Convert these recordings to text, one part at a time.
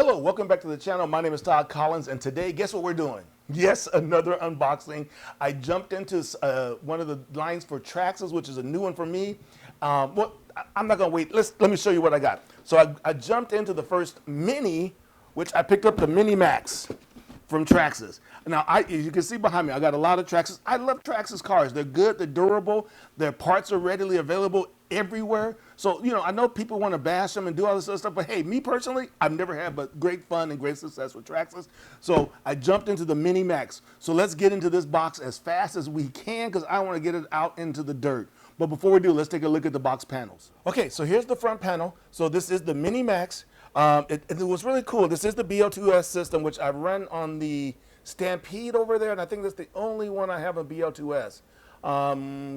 Hello, welcome back to the channel. My name is Todd Collins, and today, guess what we're doing? Yes, another unboxing. I jumped into one of the lines for Traxxas, which is a new one for me. I'm not gonna wait. Let me show you what I got. So I jumped into the first Mini, which I picked up the Mini Max from Traxxas. Now, as you can see behind me, I got a lot of Traxxas. I love Traxxas cars. They're good, they're durable, their parts are readily available everywhere. So, you know, I know people want to bash them and do all this other stuff, but hey, me personally, I've never had but great fun and great success with Traxxas. So I jumped into the Mini Max. So let's get into this box as fast as we can because I want to get it out into the dirt. But before we do, let's take a look at the box panels. Okay, so here's the front panel. So this is the Mini Max. It was really cool. This is the BL2S system, which I run on the Stampede over there, and I think that's the only one I have a BL2S.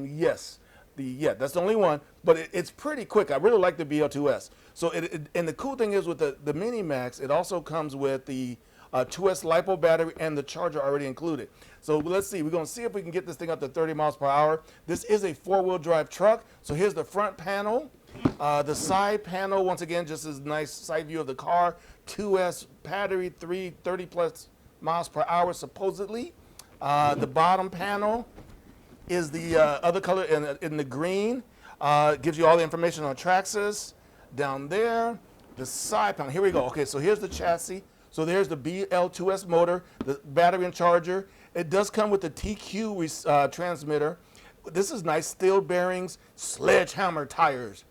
Yes, that's the only one, but it's pretty quick. I really like the BL2S. So and the cool thing is with the Mini Max, it also comes with the 2S LiPo battery and the charger already included. So let's see, we're gonna see if we can get this thing up to 30 miles per hour. This is a 4-wheel drive truck. So here's the front panel. The side panel, once again, just a nice side view of the car. 2S battery, 30 plus miles per hour supposedly. The bottom panel is the other color in the green. Gives you all the information on Traxxas. Down there, the side panel. Here we go. Okay, so here's the chassis. So there's the BL2S motor, the battery and charger. It does come with the TQ transmitter. This is nice steel bearings, sledgehammer tires,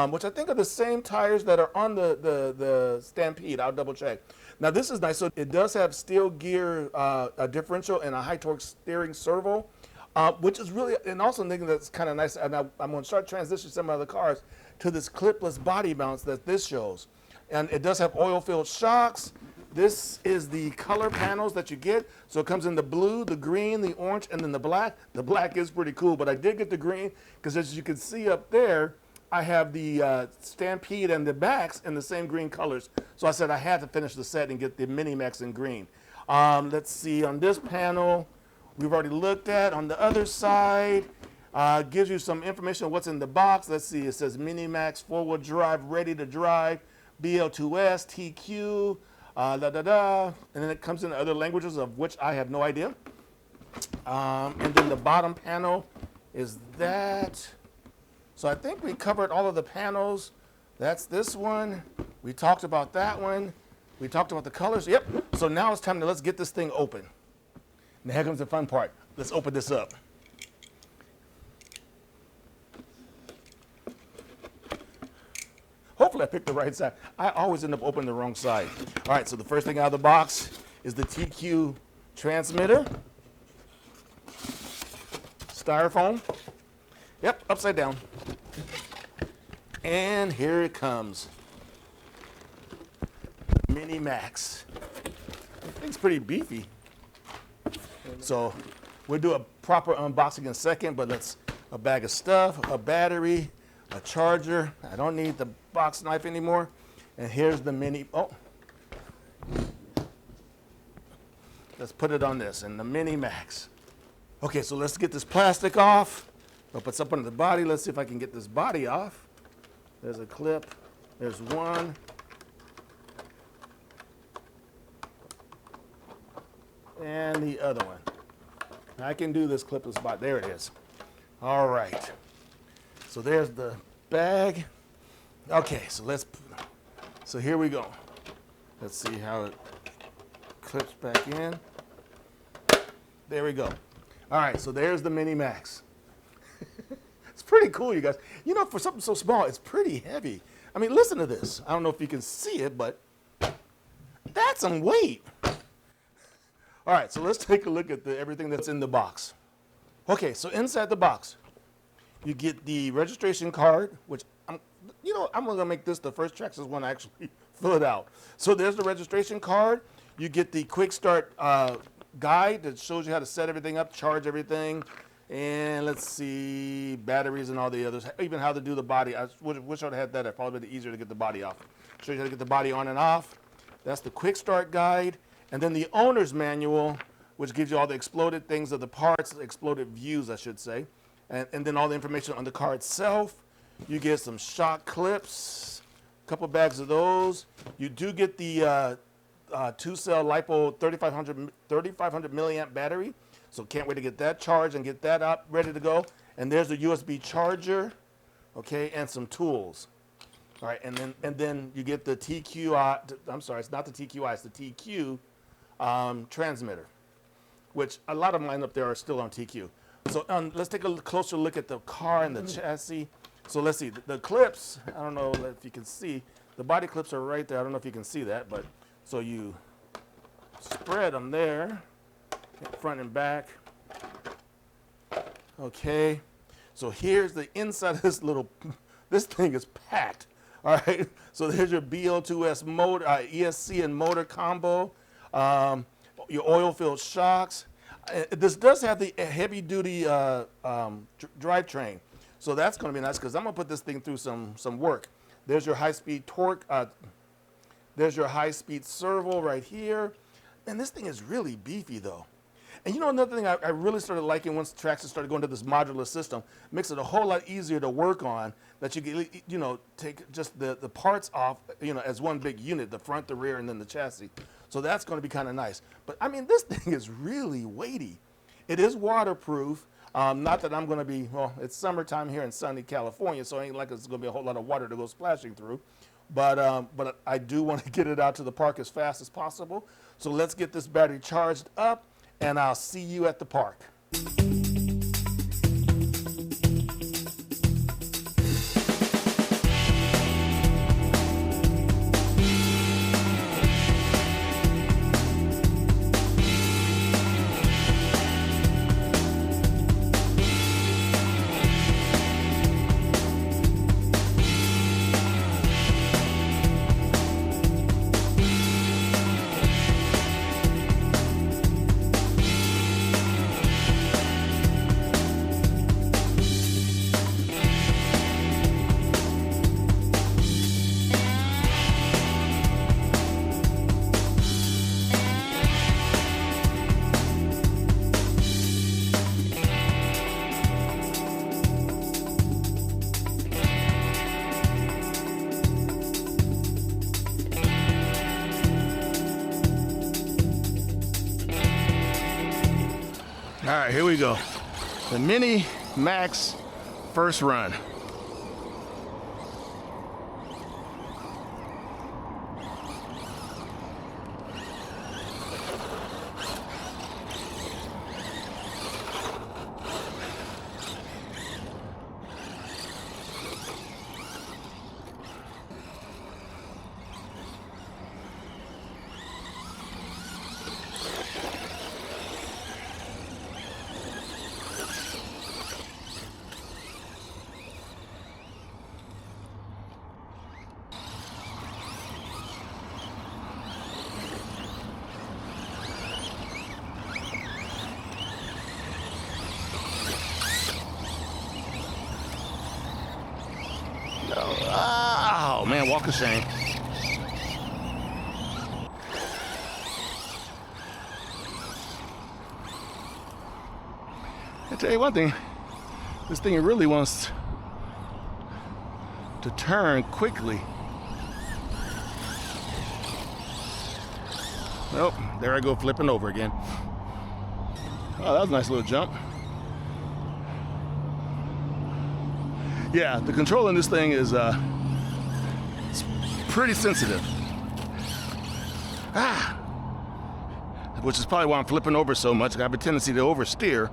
which I think are the same tires that are on the Stampede. I'll double check. Now this is nice. So it does have steel gear, a differential, and a high torque steering servo. Which is really, and also thinking that's kind of nice, and I'm going to start transitioning some of the cars to this clipless body mounts that this shows. And it does have oil-filled shocks. This is the color panels that you get. So it comes in the blue, the green, the orange, and then the black. The black is pretty cool, but I did get the green because as you can see up there, I have the Stampede and the Max in the same green colors. So I said I had to finish the set and get the Mini Max in green. Let's see, on this panel, we've already looked at. On the other side, gives you some information on what's in the box. Let's see, it says Mini Max 4-wheel drive, ready to drive, BL2S, TQ, and then it comes in other languages of which I have no idea. And then the bottom panel is that. So I think we covered all of the panels. That's this one. We talked about that one. We talked about the colors. Yep. So now it's time to let's get this thing open. And here comes the fun part. Let's open this up. Hopefully I picked the right side. I always end up opening the wrong side. All right, so the first thing out of the box is the TQ transmitter. Styrofoam. Yep, upside down. And here it comes. Mini Max. This thing's pretty beefy. So we'll do a proper unboxing in a second, but a bag of stuff, a battery, a charger. I don't need the box knife anymore. And here's the let's put it on this, and the Mini Max. Okay, so let's get this plastic off. I'll put something on the body. Let's see if I can get this body off. There's a clip. There's one. And the other one. I can do this clipless body. There it is. All right. So there's the bag. Okay, so here we go. Let's see how it clips back in. There we go. All right, so there's the Mini Max. It's pretty cool, you guys. You know, for something so small, it's pretty heavy. I mean, listen to this. I don't know if you can see it, but that's some weight. All right, so let's take a look at everything that's in the box. Okay, so inside the box, you get the registration card, which I'm going to make this the first Traxxas one I actually fill it out. So there's the registration card. You get the quick start guide that shows you how to set everything up, charge everything, and let's see, batteries and all the others, even how to do the body. I wish I'd had that. It'd probably been easier to get the body off. Show you how to get the body on and off. That's the quick start guide. And then the owner's manual, which gives you all the exploded things of the parts, exploded views, I should say. And then all the information on the car itself. You get some shock clips, couple bags of those. You do get the 2-cell LiPo 3500 milliamp battery. So can't wait to get that charged and get that up, ready to go. And there's the USB charger, okay, and some tools. All right, and then you get the TQI, I'm sorry, it's not the TQI, it's the TQ transmitter, which a lot of mine up there are still on TQ. So let's take a closer look at the car and the chassis. So let's see, the clips, I don't know if you can see, the body clips are right there. I don't know if you can see that, but so you spread them there, front and back. Okay, so here's the inside of this little, this thing is packed. All right, so there's your BO2S motor, ESC and motor combo, your oil-filled shocks. This does have the heavy-duty drivetrain, so that's going to be nice because I'm going to put this thing through some work. There's your high-speed torque. There's your high-speed servo right here, and this thing is really beefy though. And you know another thing I really started liking once Traxxas started going to this modular system, makes it a whole lot easier to work on, that you can, you know, take just the parts off, you know, as one big unit, the front, the rear, and then the chassis. So that's going to be kind of nice. But I mean, this thing is really weighty. It is waterproof. Not that I'm going to be, well, it's summertime here in sunny California, so it ain't like it's going to be a whole lot of water to go splashing through. But I do want to get it out to the park as fast as possible. So let's get this battery charged up, and I'll see you at the park. All right, here we go. The Mini Max first run. Oh man, walk of shame. I tell you one thing, this thing really wants to turn quickly. Nope, there I go flipping over again. Oh, that was a nice little jump. Yeah, the control in this thing is it's pretty sensitive. Which is probably why I'm flipping over so much. I have a tendency to oversteer.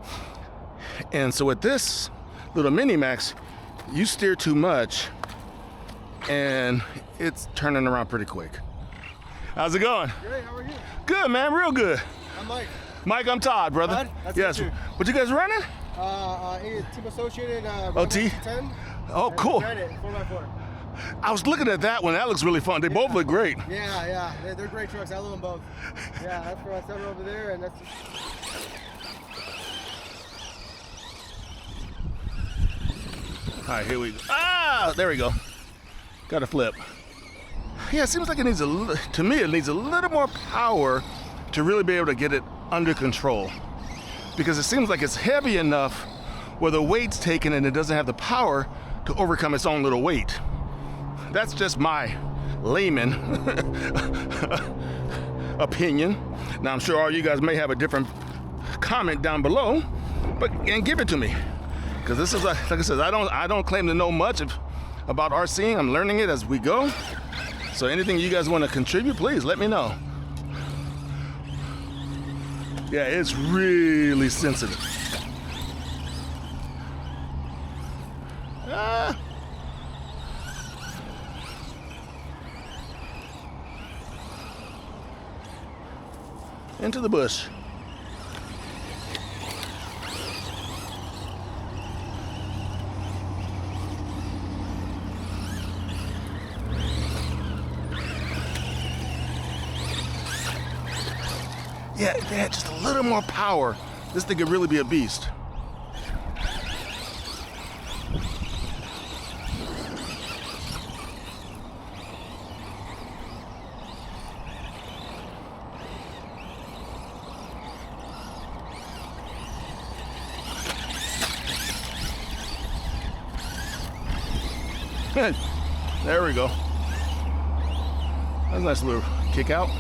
And so with this little Mini Max, you steer too much and it's turning around pretty quick. How's it going? Great, how are you? Good, man, real good. I'm Mike. Mike, I'm Todd, brother. Todd? That's yes. you. What you guys running? Team Associated. T? 10. Oh, cool. 4x4. I was looking at that one. That looks really fun. They both look great. Yeah. They're great trucks. I love them both. Yeah, that's for us over there, and that's. All right, here we go. Ah, there we go. Got a flip. Yeah, it seems like it needs to me, it needs a little more power to really be able to get it under control. Because it seems like it's heavy enough where the weight's taken and it doesn't have the power to overcome its own little weight. That's just my layman opinion. Now I'm sure all you guys may have a different comment down below, and give it to me, because this is like I said, I don't claim to know much about RCing. I'm learning it as we go. So anything you guys want to contribute, please let me know. Yeah, it's really sensitive. Into the bush. Yeah, if they had just a little more power, this thing could really be a beast. There we go. That's a nice little kick out.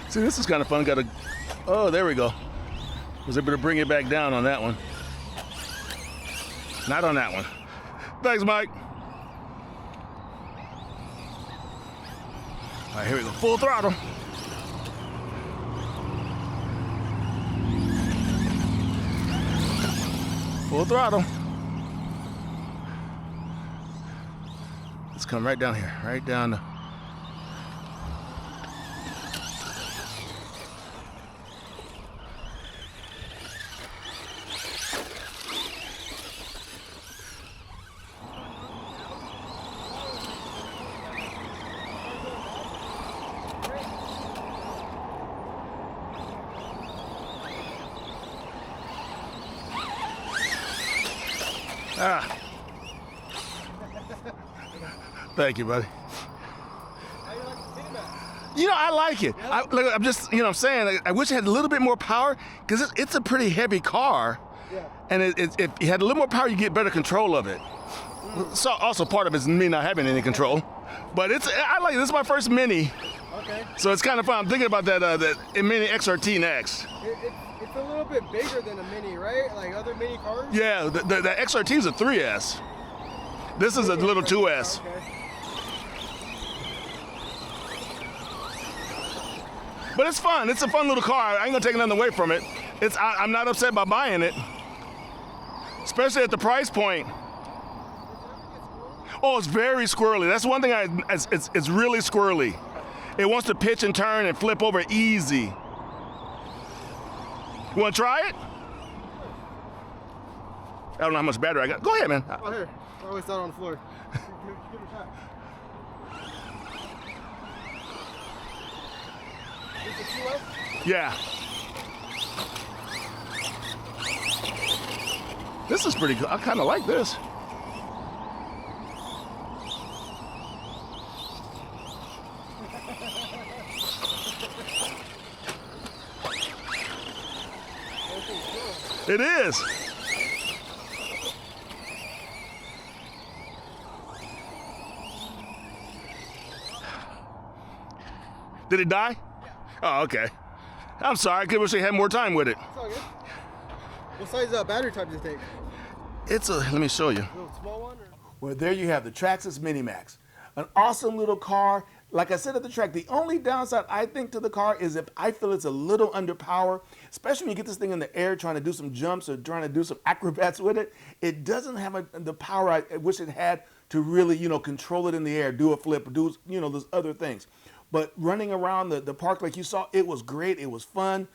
See, this is kind of fun. Oh, there we go. Was able to bring it back down on that one. Not on that one. Thanks, Mike. All right, here we go. Full throttle. Full throttle. Let's come right down here, right down to. Thank you, buddy. How you like the Mini Max? You know, I like it. Yeah. I'm just, I'm saying, I wish it had a little bit more power, because it's a pretty heavy car. Yeah. And if you had a little more power, you get better control of it. So also part of it is me not having any control. But I like it. This is my first Mini. Okay. So it's kind of fun. I'm thinking about that Mini XRT next. It's a little bit bigger than a Mini, right? Like other Mini cars? Yeah, the XRT is a 3S. This is a little 2S. Okay. But it's fun. It's a fun little car. I ain't gonna take nothing away from it. I'm not upset by buying it, especially at the price point. Oh, it's very squirrely. That's one thing. It's really squirrely. It wants to pitch and turn and flip over easy. You want to try it? I don't know how much battery I got. Go ahead, man. Oh, here. I always thought on the floor. Give it a shot. Is it 2S? Yeah. This is pretty good. I kind of like this. It is. Did it die? Yeah. Oh, okay. I'm sorry. I could wish they had more time with it. It's all good. What size battery type does it take? Let me show you. A little small one? Or? Well, there you have the Traxxas Mini Max. An awesome little car. Like I said at the track, the only downside I think to the car is if I feel it's a little under power, especially when you get this thing in the air trying to do some jumps or trying to do some acrobats with it. It doesn't have the power I wish it had to really, control it in the air, do a flip, do, those other things. But running around the park like you saw, it was great. It was fun.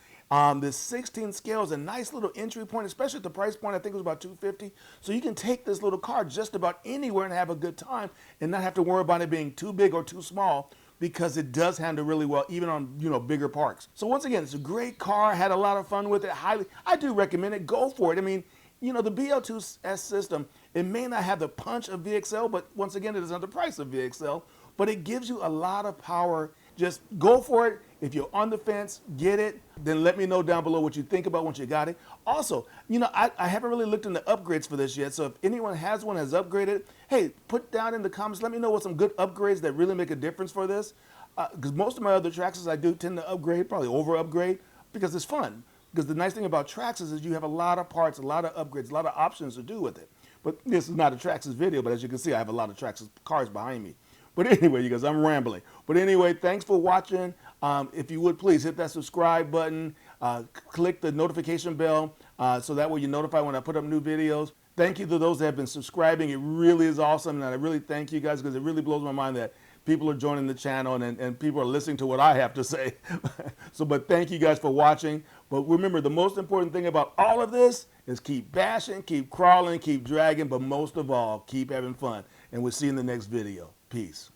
This 16 scale is a nice little entry point, especially at the price point. I think it was about $250. So you can take this little car just about anywhere and have a good time and not have to worry about it being too big or too small, because it does handle really well, even on bigger parks. So once again, it's a great car. Had a lot of fun with it. I do recommend it. Go for it. I mean, the BL2S system, it may not have the punch of VXL, but once again, it is not the price of VXL. But it gives you a lot of power Just go for it. If you're on the fence, get it. Then let me know down below what you think about once you got it. Also, you know, I haven't really looked into upgrades for this yet. So if anyone has one, has upgraded, hey, put down in the comments. Let me know what some good upgrades that really make a difference for this. Because most of my other Traxxas I do tend to upgrade, probably over upgrade, because it's fun. Because the nice thing about Traxxas is you have a lot of parts, a lot of upgrades, a lot of options to do with it. But this is not a Traxxas video, but as you can see, I have a lot of Traxxas cars behind me. But anyway, you guys, I'm rambling. But anyway, thanks for watching. If you would, please hit that subscribe button. Click the notification bell so that way you're notified when I put up new videos. Thank you to those that have been subscribing. It really is awesome, and I really thank you guys because it really blows my mind that people are joining the channel and people are listening to what I have to say. But thank you guys for watching. But remember, the most important thing about all of this is keep bashing, keep crawling, keep dragging, but most of all, keep having fun. And we'll see you in the next video. Peace.